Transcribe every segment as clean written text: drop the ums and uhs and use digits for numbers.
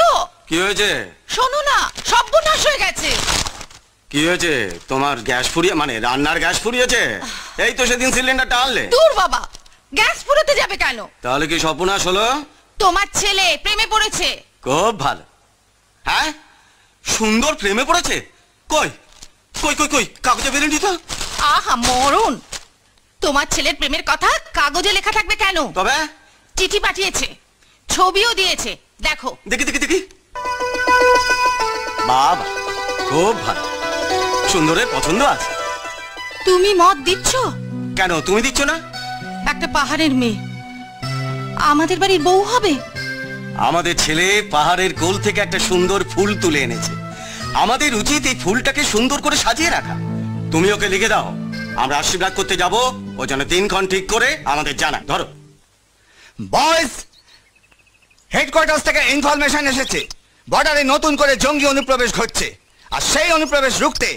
গো কি হয়েছে? শোনো না, সর্বনাশ হয়ে গেছে। কি হয়েছে? তোমার গ্যাস ফুরিয়ে মানে রান্নার গ্যাস ফুরিয়েছে? এই তো সেদিন সিলিন্ডারটা আনলে। দূর বাবা, গ্যাস ফুরোতে যাবে কেন? তাহলে কি সর্বনাশ হলো? তোমার ছেলে প্রেমে পড়েছে। খুব ভালো। হ্যাঁ, সুন্দর প্রেমে পড়েছে? কই কই কই কই কাগজে বেরোনি তো। আহা মরণ, তোমার ছেলের প্রেমের কথা কাগজে লেখা থাকবে কেন? তবে চিঠি পাঠিয়েছে, ছবিও দিয়েছে, দেখো। দেখি দেখি দেখি। বাবা, খুব ভালো, সুন্দরের পছন্দ আছে। তুমি মত দিচ্ছ? কেন তুমি দিচ্ছ না? একটা পাহাড়ের মেয়ে আমাদের বাড়ির বউ হবে। আমাদের ছেলে পাহাড়ের কোল থেকে একটা সুন্দর ফুল তুলে এনেছে, আমাদের উচিত এই ফুলটাকে সুন্দর করে সাজিয়ে রাখা। তুমি ওকে লিখে দাও, আমরা আশীর্বাদ করতে যাব, ও যেন দিনক্ষণ ঠিক করে আমাদের জানায়। ধরো। বয়েজ, হেডকোয়ার্টার্স থেকে ইনফরমেশন এসেছে বর্ডারে নতুন করে জঙ্গি অনুপ্রবেশ ঘটছে, আর সেই অনুপ্রবেশ রুখতে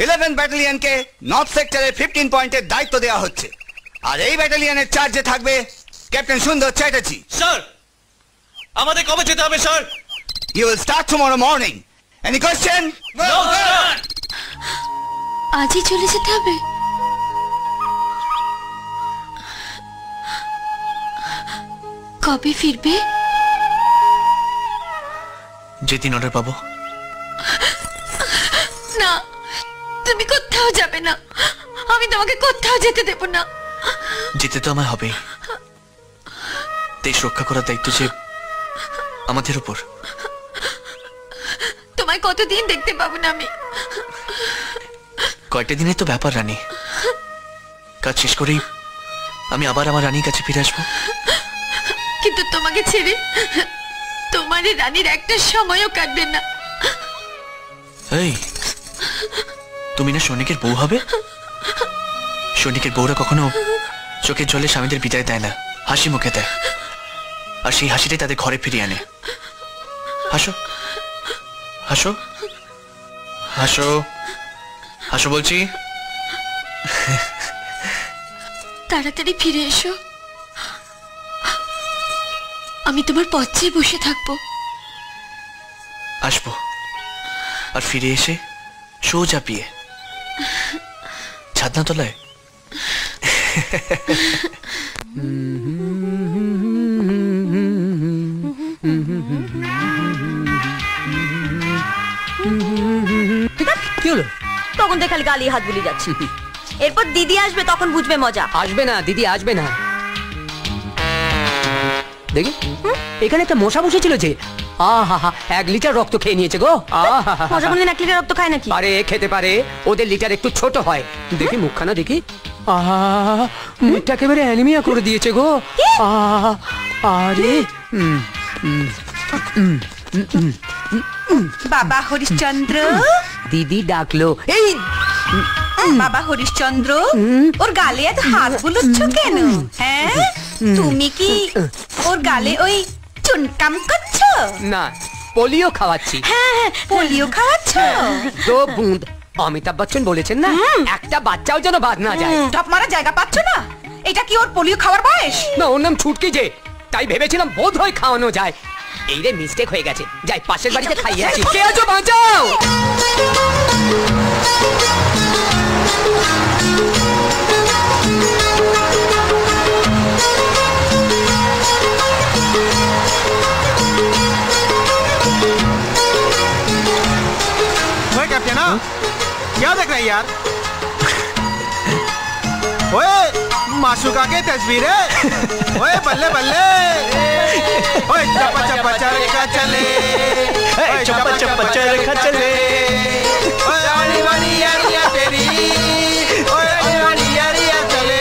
11 ব্যাটালিয়নকে নর্থ সেক্টরে 15 পয়েন্টের দায়িত্ব দেওয়া হচ্ছে। আর এই ব্যাটালিয়নের চার্জে থাকবে ক্যাপ্টেন সুন্দর চ্যাটার্জি। স্যার, আমাদের কবে যেতে হবে sir? You will start tomorrow morning. Any question? No, sir. আজই চলে যেতে হবে? কবে ফিরবে? যেদিন অর্ডার পাবো। না, তুমি কোথাও যাবে না, আমি তোমাকে কোথাও যেতে দেব না। যেতে তো আমায় হবেই, দেশ রক্ষা করার দায়িত্ব যে আমাদের উপর। তোমায় কতদিন দেখতে পাবো না আমি? কয়েকটা দিনের তো ব্যাপার রানী, কাজ শেষ করেই আমি আবার আমার রানীর কাছে ফিরে আসবো। কিন্তু তোমাকে ছেড়ে তোমার রানীর একটা সময়ও কাটবে না। এই, তুমি না সৈনিকের বউ হবে? সৈনিকের বউরা কখনো চোখের জলে স্বামীদের বিদায় দেয় না, হাসি মুখে দেয়, আর সেই হাসিটাই তাদের ঘরে ফিরিয়ে আনে। হাসো হাসো হাসো হাসো বলছি। তাড়াতাড়ি ফিরে এসো, আমি তোমার পথ চেয়ে বসে থাকবো। আসবো, আর ফিরে এসে সোজা পিয়ে ছাদনা তলায়। কি হলো? তখন তো খালি গালি হাত বুলি যাচ্ছে। এরপর দিদি আসবে, তখন বুঝবে মজা। আসবে না দিদি, আসবে না। দেখি এখানে একটা মশা বসেছিল যে, আহা 1 লিটার রক্ত খেয়ে নিয়েছে গো। মজা বললেন 1 লিটার রক্ত খায় নাকি? আরে খেতে পারে, ওদের লিটার একটু ছোট হয়। দেখি মুখখানা দেখি, আহা মুখটা একেবারে অ্যানিমিয়া করে দিয়েছে গো। আরে বাবা হরিশ্চন্দ্র, দিদি ডাকলো। এই বাবা হরিশ্চন্দ্র, ওর গালে এত হাত বুলোচ্ছ কেন? হ্যাঁ, তুমি কি ওর গালে ওই চুনকাম করছো? না, পোলিও খাওয়াচ্ছি। হ্যাঁ, পোলিও খাওয়াচ্ছ? 2 বুঁদ। অমিতাভ বচ্চন বলেছেন না, একটা বাচ্চাও যেন বাদ না যায়। টপ মারা জায়গা পাচ্ছ না? এটা কি ওর পোলিও খাওয়ার বয়স? না, ওর নাম ছুটকি যে, তাই ভেবেছিলাম বোধ হয় খাওয়ানো যায়। এই রে মিস্টেক হয়ে গেছে, যাই পাশের বাড়িতে খাইয়ে আসি। কে আছো, বাঁচাও! कैप्टन, क्या देख रहे हैं यार? ओए माशुका के तस्वीर है। ओए बल्ले बल्ले, ओए चप्पा चप्पा चरखा चले, ओए चप्पा चप्पा चरखा चले, ओए आनी वाली यारिया तेरी, ओए आनी वाली यारिया चले।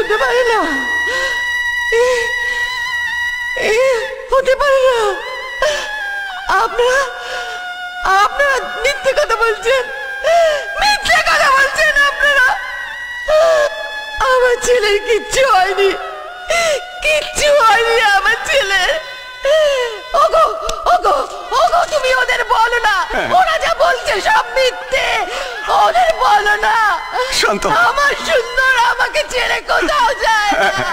হতে পারে না, হতে পারে না। আপনারা আপনারা মিথ্যে কথা বলছেন, মিথ্যে কথা বলছেন আপনারা। আমার ছেলের কিচ্ছু হয়নি, কিচ্ছু হয়নি আমার ছেলের। ওগো ওগো ওগো তুমি ওদের বলো না, ওরা যা বলছে সব মিথ্যে, ওদের বলো না। শান্ত হও। আমার সুন্দর আমাকে ছেড়ে কোথাও যায় না,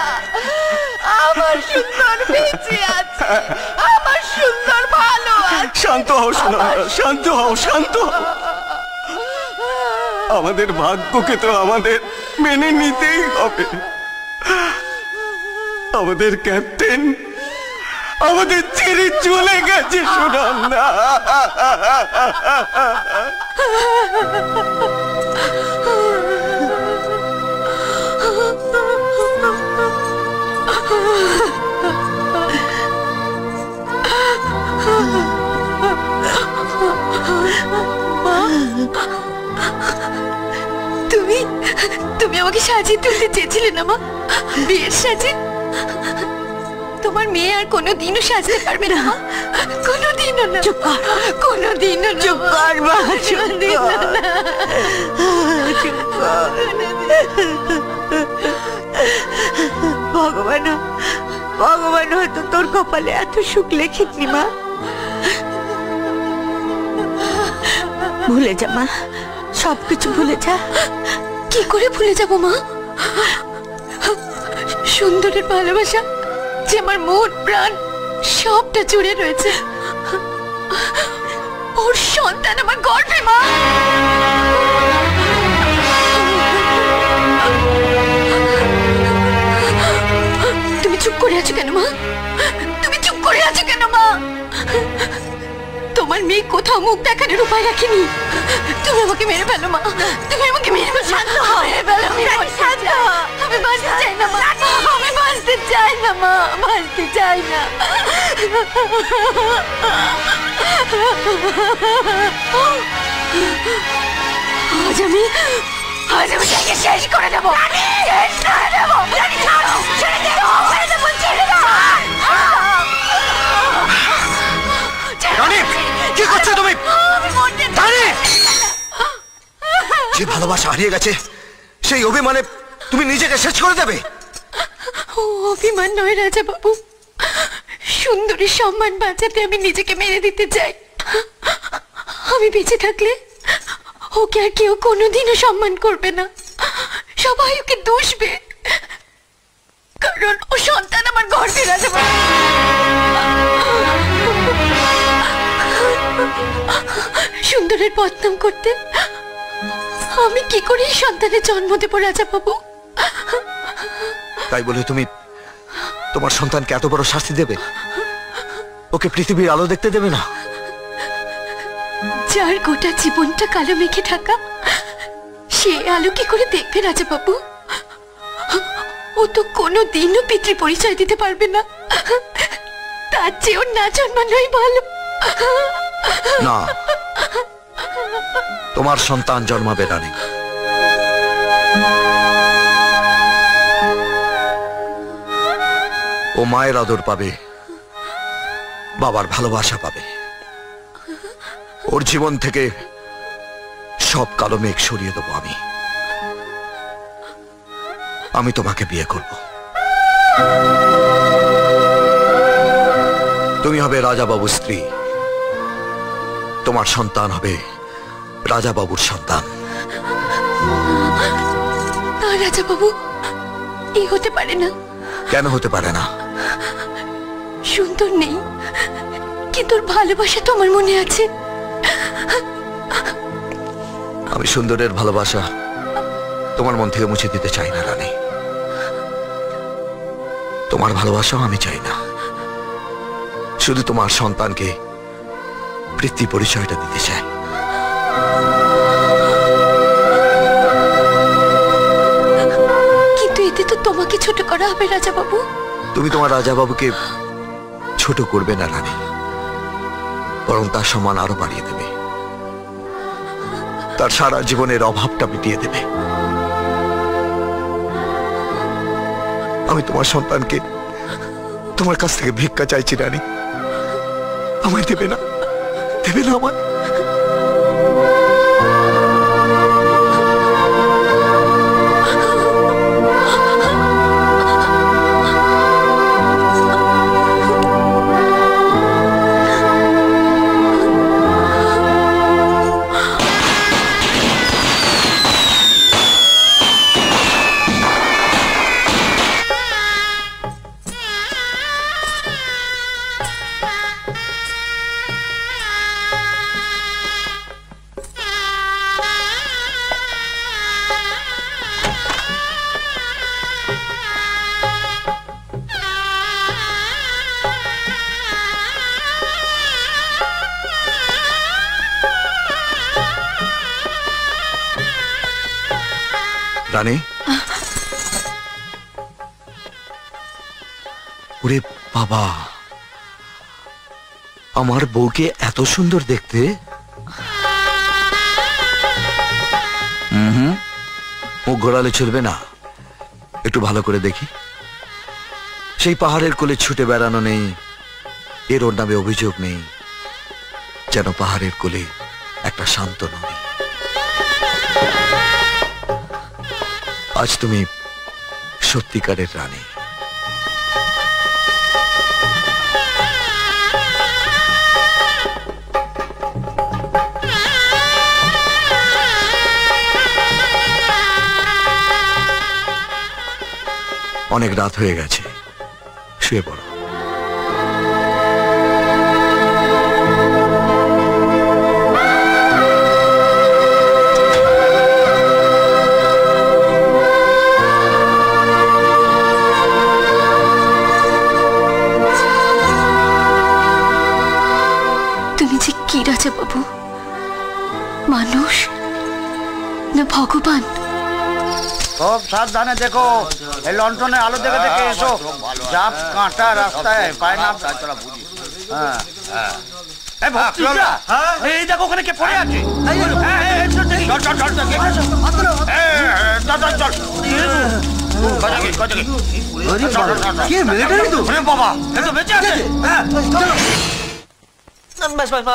আমার সুন্দর বেঁচে আছে, আমার সুন্দর ভালো আছে। শান্ত হও সোনা, শান্ত হও, শান্ত হও। আমাদের ভাগ্যকে তো আমাদের মেনে নিতেই হবে। আমাদের ক্যাপ্টেন আমাদের ছেড়ে চলে গেছে সোনা। তুমি তুমি আমাকে সাজিয়ে তুলতে চেয়েছিলে না মা, বিয়ের সাজে। তোমার মেয়ে আর কোনোদিনও সাজতে পারবে না মা, কোনোদিনও না। চুপ কর, কোনোদিনও না। চুপ কর মা, চুপ কর, চুপ কর। ভগবান ভগবান হয়তো তোর কপালে এত সুখ লেখেননি মা। ভুলে যা মা, সবকিছু ভুলে যা। কি করে ভুলে যাব মা? সুন্দরের ভালোবাসা যে আমার মন প্রাণ সবটা জুড়ে রয়েছে, ওর সন্তান আমার গর্বে মা। তুমি চুপ করে আছো কেন মা? তুমি চুপ করে আছো কেন মা? তোমার মেয়ে কোথাও মুখ দেখানোর উপায় রাখেনি। তুমি আমাকে মেরে ফেলো মা, তুমি আমাকে মেরে ফেলো। শান্ত হও, মেরে ফেলো। আমি বাঁচতে চাই না মা, আমি বাঁচতে চাই না মা, বাঁচতে চাই না। আজ আমি তাকে শেষ করে দেবো, শেষ করে দেবো। ছেড়ে দেবো, ছেড়ে দেবো, ছেড়ে দেবো। কি করছো তুমি? যে ভালোবাসা হারিয়ে গেছে সেই অভিমানে তুমি নিজেকে শেষ করে দেবে? অভিমান নয় রাজা বাবু, সুন্দরীর সম্মান বাঁচাতে আমি নিজেকে মেরে দিতে চাই। আমি বেঁচে থাকলে ওকে আর কেউ কোনোদিনও সম্মান করবে না, সবাই ওকে দুষবে, কারণ ও সন্তান আমার গর্বে। রাজা বাবু, সুন্দরের বদনাম করতে আমি কি করে এই সন্তানের জন্ম দেব রাজা বাবু? তাই বলে তুমি তোমার সন্তানকে এত বড় শাস্তি দেবে? ওকে পৃথিবীর আলো দেখতে দেবে না? যার গোটা জীবনটা কালো মেঘে ঢাকা, সে আলো কি করে দেখবে রাজা বাবু? ও তো কোনোদিনও পিতৃ পরিচয় দিতে পারবে না, তার চেয়ে ওর না জন্মানোই ভালো। না, তোমার সন্তান জন্মাবে রানী। ও মায়ের আদর পাবে, বাবার ভালোবাসা পাবে। ওর জীবন থেকে সব কালো মেঘ সরিয়ে দেবো আমি। আমি তোমাকে বিয়ে করব। তুমি হবে রাজা বাবুর স্ত্রী, তোমার সন্তান হবে রাজা বাবুর সন্তান। রাজা বাবু, এই হতে পারে না। কেন হতে পারে না? সুন্দর নেই, কিন্তু ওর ভালোবাসা তোমার মনে আছে। আমি সুন্দরের ভালোবাসা তোমার মন থেকে মুছে দিতে চাই না রানী। তোমার ভালোবাসাও আমি চাই না, শুধু তোমার সন্তানকে পিতৃ পরিচয়টা দিতে চাই। কিন্তু এতে তো তোমাকে ছোট করা হবে রাজা বাবু। তুমি তোমার রাজা বাবুকে ছোট করবে না রানী, বরং তার সম্মান আরো বাড়িয়ে দেবে, তার সারা জীবনের অভাবটা মিটিয়ে দেবে। আমি তোমার সন্তানকে তোমার কাছ থেকে ভিক্ষা চাইছি রানী, আমায় দেবে না? দেবে না আমায়? রানী, ওরে বাবা, আমার বউকে এত সুন্দর দেখতে। মুখ ঘোরালে চলবে না, একটু ভালো করে দেখি। সেই পাহাড়ের কোলে ছুটে বেড়ানো নেই, এর ওর নামে অভিযোগ নেই, যেন পাহাড়ের কোলে একটা শান্ত নদী। আজ তুমি সত্যিকারের রানী। অনেক রাত হয়ে গেছে, শুয়ে পড়ো। তুমি যে কি রাজা বাবু, মানুষ না ভগবান? খুব সাবধানে দেখো, এই লন্ঠনের আলো দেখে দেখে এসো। জাপ কাঁটা রাস্তায় পায় না। এই দেখো ওখানে কে পড়ে আছে। বাবা বেঁচে আছে।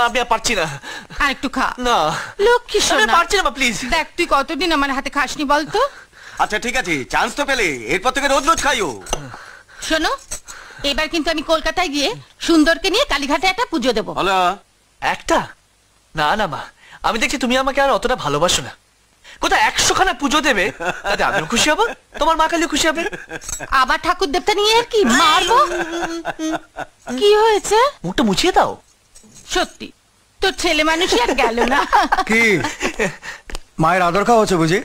আমি আর পারছি না। আর একটু খা না লক্ষ্মী সোনা, পারছি না প্লিজ। দেখ তুই কতদিন আমার হাতে খাসনি বলতো। আচ্ছা ঠিক আছে, চান্স তো পেলে, এরপর থেকে রোজ রোজ খাইও। শোনো, এবার কিন্তু আমি কলকাতায় গিয়ে সুন্দরকে নিয়ে কালীঘাটে একটা পুজো দেবো। হলো একটা? না না মা, আমি দেখছি তুমি আমাকে আর অতটা ভালোবাসো না। কোথায় 100 খানা পুজো দেবে, তাতে আমিও খুশি হব, তোমার মা কালীও খুশি হবে। আবার ঠাকুর দেবতা নিয়ে কি মারবো? কি হয়েছে? মুখটা মুছিয়ে দাও। সত্যি তোর ছেলে মানুষই আর গেল না। কি মায়ের আদর খাওয়া হচ্ছে বুঝি?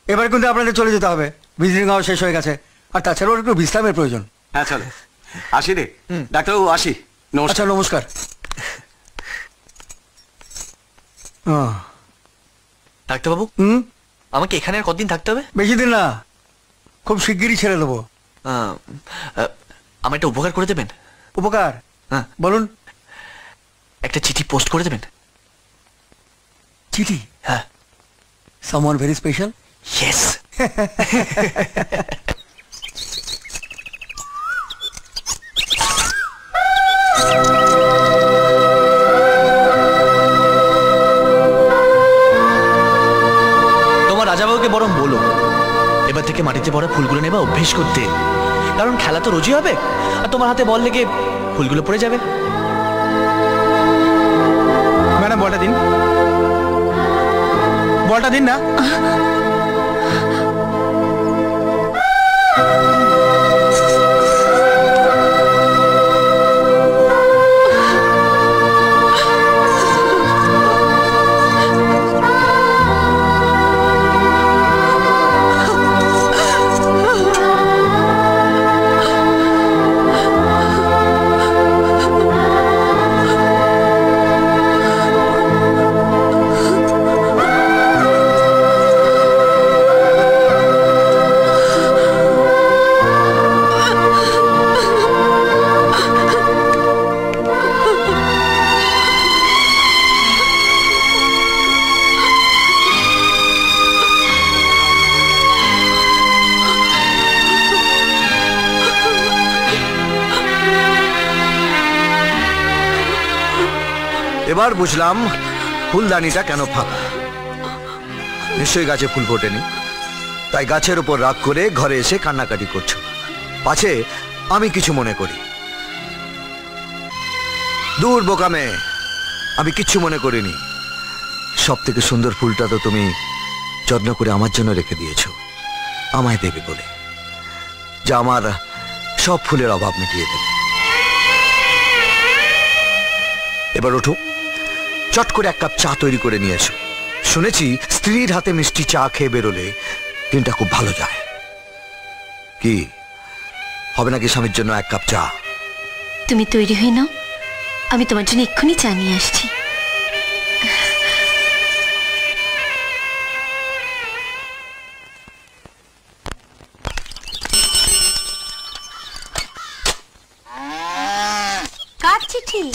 এবার কিন্তু আপনাদের চলে যেতে হবে, ভিজিটিং আওয়ার শেষ হয়ে গেছে, আর তাছাড়াও একটু বিশ্রামের প্রয়োজন। হ্যাঁ চলো, আসি রে ডাক্তারবাবু, আসি। আচ্ছা নমস্কার। ডাক্তারবাবু, আমাকে এখানে আর কতদিন থাকতে হবে? বেশি দিন না, খুব শিগগিরই ছেড়ে দেবো। আমার একটা উপকার করে দেবেন? উপকার? হ্যাঁ বলুন। একটা চিঠি পোস্ট করে দেবেন। চিঠি? হ্যাঁ। Someone very special? ইয়েস। তোমার রাজাবাবুকে বরং বলো এবার থেকে মাটিতে পড়া ফুলগুলো নেবা অভ্যেস করতে, কারণ খেলা তো রোজই হবে, আর তোমার হাতে বল লেগে ফুলগুলো পড়ে যাবে। ম্যাডাম বলটা দিন, বলটা দিন না। এবার বুঝলাম ফুলদানিটা কেন ফাঁকা। নিশ্চয়ই গাছে ফুল ফোটেনি, তাই গাছের উপর রাগ করে ঘরে এসে কান্নাকাটি করছো, পাছে আমি কিছু মনে করি। দূর বোকামে, আমি কিচ্ছু মনে করিনি। সব থেকে সুন্দর ফুলটা তো তুমি যত্ন করে আমার জন্য রেখে দিয়েছ, আমায় দেবে বলে, যা আমার সব ফুলের অভাব মিটিয়ে দেবে। এবার ওঠো, চট করে এক কাপ চা তৈরি করে নিয়ে এসো। শুনেছি স্ত্রীর হাতে মিষ্টি চা খেয়ে বেরোলে দিনটা খুব ভালো যায়। কি হবে নাকি স্বামীর জন্য এক কাপ চা? তুমি তৈরি হয়ে নাও, আমি তোমার জন্য এক্ষুনি চা নিয়ে আসছি।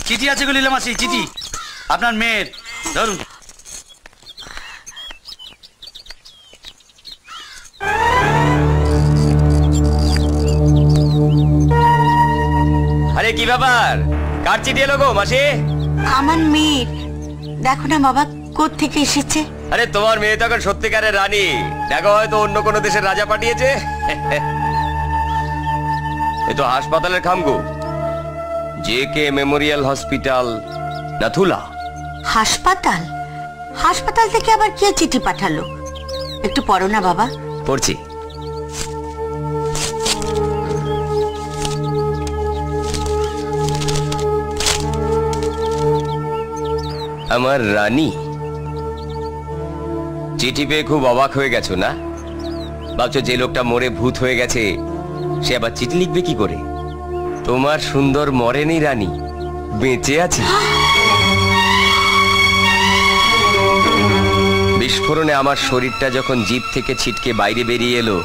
চিঠি আছে গো লীলা মাসি, চিঠি আপনার মেয়ের, ধরুন। আরে কি ব্যাপার, কার চিঠি এলো গো মাসি? আমার মেয়ের। দেখো না বাবা কোত্থেকে এসেছে। আরে তোমার মেয়ে তো এখন সত্যিকারের রানী, দেখো হয়তো অন্য কোনো দেশের রাজা পাঠিয়েছে। এ তো হাসপাতালের খামগো, JK মেমোরিয়াল হসপিটাল, নাথুলা। হাসপাতাল? হাসপাতাল থেকে আবার কে চিঠি পাঠালো? একটু পড়ো না বাবা। পড়ছি। আমার রানী, চিঠি পেয়ে খুব অবাক হয়ে গেছো না? ভাবছো যে লোকটা মরে ভূত হয়ে গেছে সে আবার চিঠি লিখবে কি করে? তোমার সুন্দর মরেনি রানী, বেঁচে আছে। বিস্ফোরণে আমার শরীরটা যখন জিভ থেকে ছিটকে বাইরে বেরিয়ে এলো,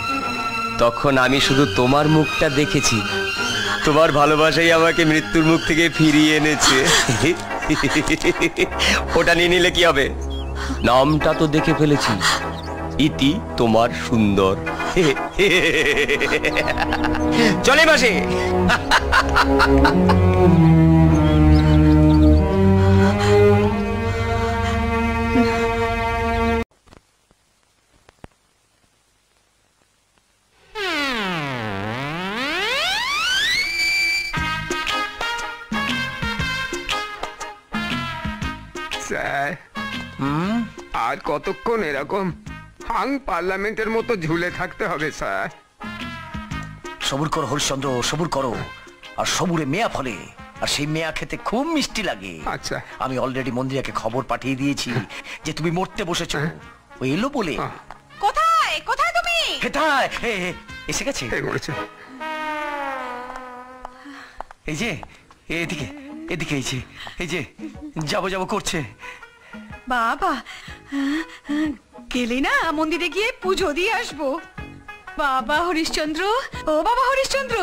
তখন আমি শুধু তোমার মুখটা দেখেছি। তোমার ভালোবাসাই আমাকে মৃত্যুর মুখ থেকে ফিরিয়ে এনেছে। ওটা নিয়ে নিলে কি হবে? নামটা তো দেখে ফেলেছি, ইতি তোমার সুন্দর। চলে মাসি। স্যার, আর কতক্ষণ এরকম হাং পার্লামেন্টের মতো ঝুলে থাকতে হবে স্যার? সবুর করো হরিশ্চন্দ্র, সবুর করো। আর সবুরে মেয়া ফলে, আর সেই মেয়া খেতে খুব মিষ্টি লাগে। আচ্ছা, আমি অলরেডি মন্দিরাকে খবর পাঠিয়ে দিয়েছি যে তুমি মরতে বসেছো। ও এলো বলে। কোথায় কোথায় তুমি? কোথায়? এসে গেছে। এই যে এদিকে এদিকে, এই যে যাবো যাবো করছে। বাবা, গেলে না মন্দিরে গিয়ে পুজো দিয়ে আসবো। বাবা হরিশ্চন্দ্র, ও বাবা হরিশ্চন্দ্র,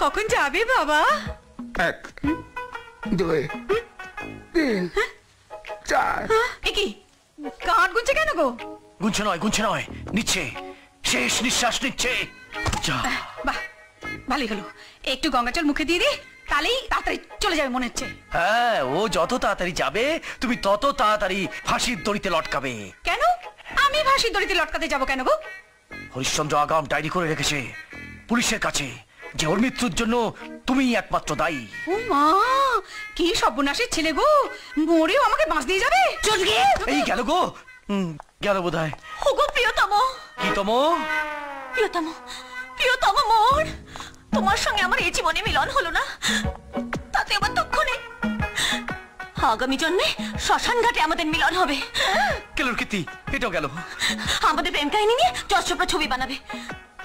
কখন যাবে বাবা? 1 2 3 4। কি কাঠ গুনছে কেন গো? গুনছে নয়, নিচ্ছে, শেষ নিঃশ্বাস নিচ্ছে। যা, বাহ, ভালোই হলো। একটু গঙ্গা জল মুখে দিয়ে দি, তাহলেই তাড়াতাড়ি চলে যাবে মনে হচ্ছে। হ্যাঁ, ও যত তাড়াতাড়ি যাবে তুমি তত তাড়াতাড়ি ফাঁসির দড়িতে লটকাবে। কেন? আমি ফাঁসির দড়িতে লটকাতে যাব কেন গো? হরিশ্চন্দ্র আগাম ডায়েরি করে রেখেছে পুলিশের কাছে যে ওর মৃত্যুর জন্য তুমি একমাত্র দায়ী। ও মা, কি সর্বনাশের ছেলে গো, মরেও আমাকে বাঁচ দিয়ে যাবে। চল গিয়ে এই গেল গো, গেল বোধহয়। ওগো প্রিয়তম। কি তম? প্রিয়তম মোর, তোমার সঙ্গে আমার এই জীবনে মিলন হলো না, তাতে আমার দুঃখ নেই। আগামী জন্মে শ্মশান ঘাটে আমাদের মিলন হবে। কেলোর কীর্তি, এটাও গেল। আমাদের প্রেম কাহিনী নিয়ে চচ্চপড়া ছবি বানাবে।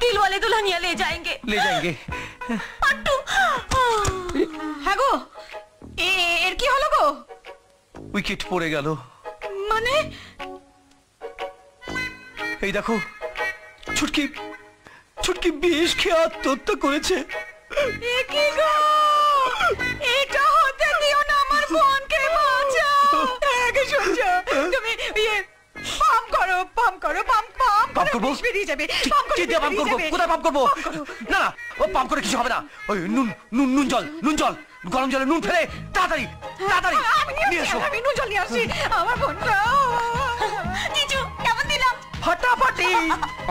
দিলওয়ালে দুলহানিয়া লে যাएंगे। পাট্টু। হ্যাঁ গো, এর কি হলো গো? উইকেট পড়ে গেল। মানে? এই দেখো, ছুটকি বিষ খেয়ে আত্মহত্যা করেছে। কি গো, এটা হতে দিও না, আমার বোনকে বাঁচাও। আগে শুনছো তুমি, পাম্প করো, পাম্প করবো। বেরিয়ে যাবে। পাম্প করবো? কোথায় পাম্প করবো? না, ও পাম্প করে কিছু হবে না। ওই নুন জল, গরম জলে নুন ফেলে তাড়াতাড়ি নিয়ে এসো। আমি নুন জল নিয়ে আসছি। আমার বোনটা জিজু, কেমন দিলাম? ফাটাফাটি।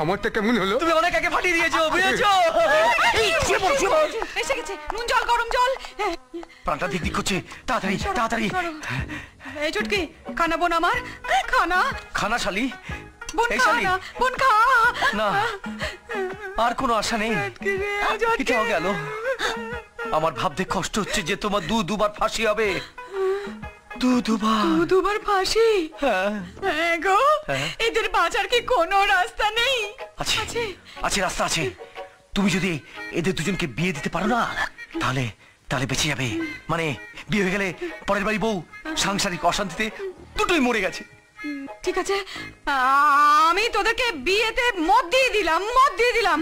আমারটা কেমন হলো? তুমি অনেক আগে ফাটিয়ে দিয়েছো, বুঝেছো? এসে গেছে নুন জল, গরম জল। প্রাণটা দিক করছে, তাড়াতাড়ি। এই চুটকি, খানা বোন আমার, খানা শালি। বোন খা না, আর কোনো আশা নেই। এটাও গেল। আমার ভাবতে কষ্ট হচ্ছে যে তোমার দুবার ফাঁসি হবে। দুবার ফাঁসি? হ্যাঁ গো, এদের বাঁচার কি কোনো রাস্তা নেই? আছে, রাস্তা আছে। তুমি যদি এদের দুজনকে বিয়ে দিতে পারো না, তাহলে বেঁচে যাবে। মানে বিয়ে হয়ে গেলে পরের বাড়ি বউ সাংসারিক অশান্তিতে দুটোই মরে গেছে। ঠিক আছে, আমি তোদেরকে বিয়েতে মত দিয়ে দিলাম।